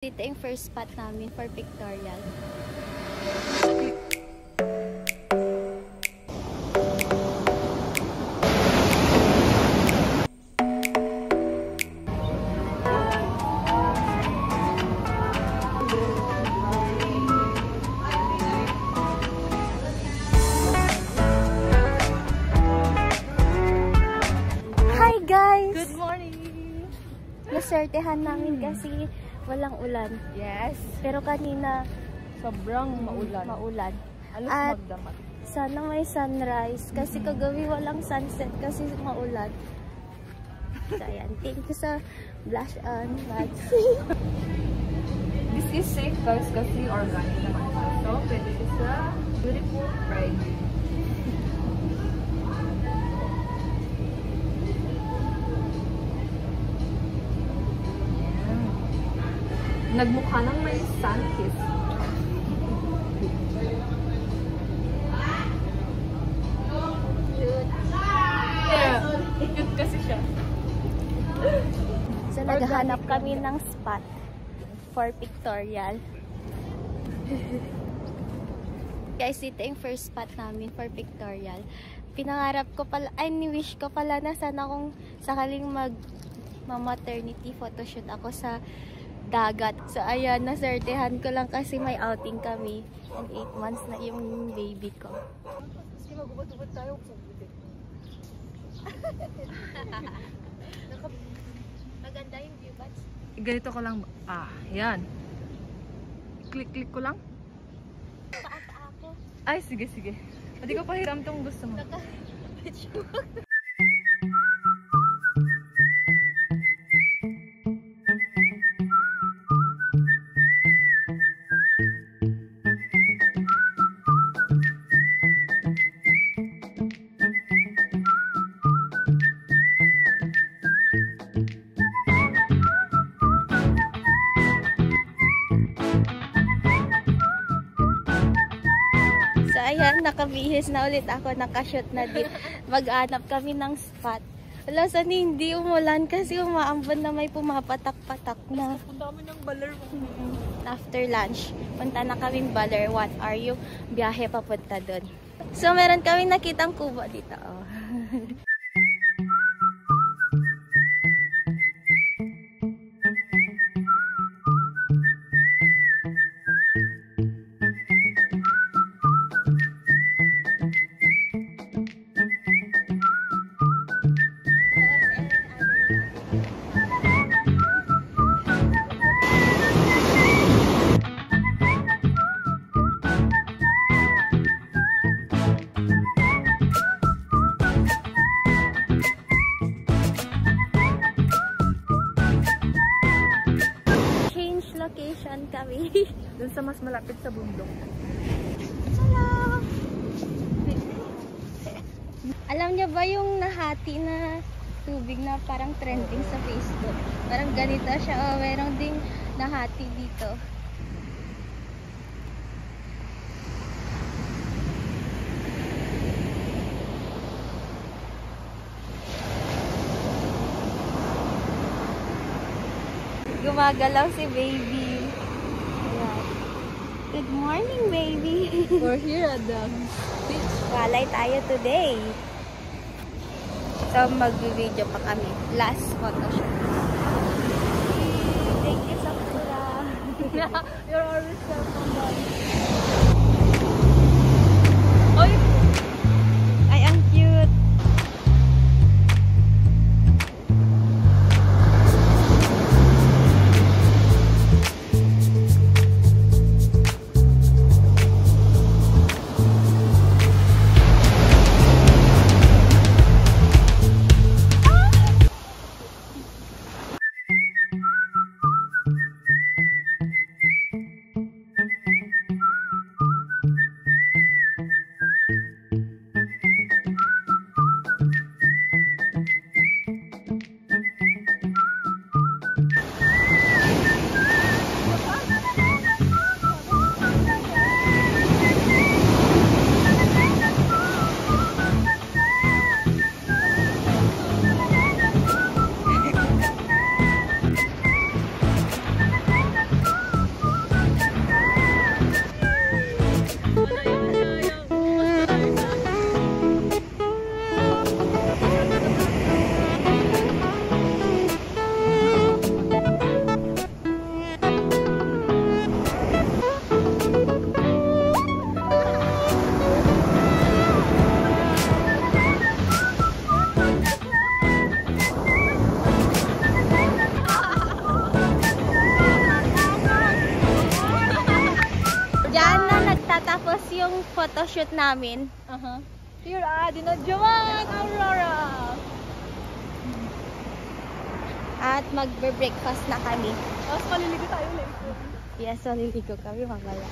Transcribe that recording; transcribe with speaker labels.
Speaker 1: Dito yung first spot namin for pictorial. Hi guys!
Speaker 2: Good morning!
Speaker 1: Nasertehan namin kasi walang ulan.
Speaker 2: Yes.
Speaker 1: Pero kanina
Speaker 2: Sobrang maulan. Alos
Speaker 1: At
Speaker 2: magdamag.
Speaker 1: sana may sunrise kasi kagabi walang sunset kasi maulan. So ayan, thank you sa Blush on Mads.
Speaker 2: This is safe guys kasi organic naman. So, pwede siya sa beautiful bride. Nagmukha ng may sun kiss. Yeah, cute kasi siya.
Speaker 1: So naghahanap kami ng spot for pictorial. Guys, dito yung first spot namin for pictorial. Pinangarap ko pala, ni-wish ko pala na sana kung sakaling mag-maternity photoshoot ako sa dagat. So ayan, nasertehan ko lang kasi may outing kami. And 8 months na yung baby ko.
Speaker 2: Kasi magubad-ubad tayo kung
Speaker 1: Maganda yung view, Bats.
Speaker 2: ganito ko lang. Yan. Click ko lang.
Speaker 1: Paa ako.
Speaker 2: Ay, sige. Hindi ko pahiram tong gusto mo.
Speaker 1: So ayan, nakabihis na ulit ako, nakashoot na din. Mag-anap kami ng spot. Wala, sana hindi umulan kasi umaambon na may pumapatak-patak na.
Speaker 2: Ang dami ng baler mo.
Speaker 1: After lunch, punta na kaming Baler. 1 hour yung biyahe papunta doon. So meron kaming nakitang kubo dito. Oh. Location kami.
Speaker 2: Doon sa mas malapit sa bundok.
Speaker 1: Hello! Alam niyo ba yung nahati na tubig na parang trending sa Facebook? Parang ganito siya. Oh, mayroong ding nahati dito. Gumagalaw si baby. Ayan. Good morning, baby.
Speaker 2: We're here at the beach.
Speaker 1: Walay tayo today. So, mag-video pa kami. Last photoshoot. Thank you, Sakura.
Speaker 2: You're always welcome, buddy. Oy!
Speaker 1: Ay, ang cute. yung photoshoot namin.
Speaker 2: Here, dinadyawan, Aurora!
Speaker 1: At magbe-breakfast na kami.
Speaker 2: Tapos maliligo tayo later.
Speaker 1: Yes, maliligo kami mamaya.